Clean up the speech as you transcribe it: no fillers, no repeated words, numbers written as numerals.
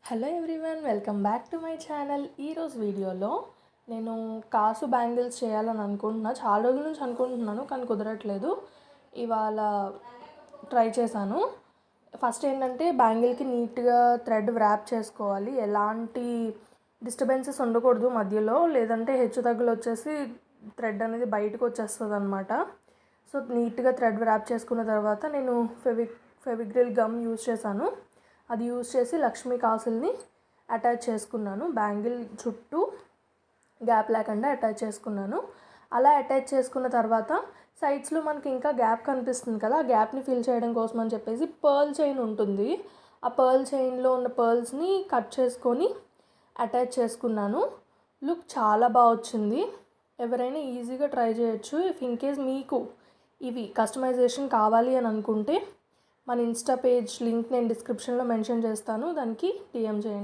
Hello everyone, welcome back to my channel. ఈరోజు వీడియోలో నేను కాసు బ్యాంగిల్స్ చేయాలని అనుకుంటున్నా. చాలా రోజుల నుంచి అనుకుంటున్నాను కానీ కుదరట్లేదు. ఇవాళ ట్రై చేశాను. ఫస్ట్ ఏంటంటే బ్యాంగిల్కి నీట్గా థ్రెడ్ వ్రాప్ చేసుకోవాలి. ఎలాంటి డిస్టర్బెన్సెస్ ఉండకూడదు మధ్యలో, లేదంటే హెచ్చు తగ్గులు వచ్చేసి థ్రెడ్ అనేది బయటకు వచ్చేస్తుంది అనమాట. సో నీట్గా థ్రెడ్ వ్రాప్ చేసుకున్న తర్వాత నేను ఫెవిగ్రిల్ గమ్ యూజ్ చేశాను. అది యూజ్ చేసి లక్ష్మీ కాసుల్ని అటాచ్ చేసుకున్నాను. బ్యాంగిల్ చుట్టూ గ్యాప్ లేకుండా అటాచ్ చేసుకున్నాను. అలా అటాచ్ చేసుకున్న తర్వాత సైడ్స్లో మనకి ఇంకా గ్యాప్ కనిపిస్తుంది కదా, ఆ గ్యాప్ని ఫిల్ చేయడం కోసం అని చెప్పేసి పర్ల్ చైన్ ఉంటుంది. ఆ పర్ల్ చైన్లో ఉన్న పర్ల్స్ని కట్ చేసుకొని అటాచ్ చేసుకున్నాను. లుక్ చాలా బాగా వచ్చింది. ఎవరైనా ఈజీగా ట్రై చేయొచ్చు. ఇఫ్ ఇన్ కేస్ మీకు ఇవి కస్టమైజేషన్ కావాలి అని అనుకుంటే మన ఇన్స్టా పేజ్ లింక్ నేను డిస్క్రిప్షన్లో మెన్షన్ చేస్తాను, దానికి డిఎం చేయండి.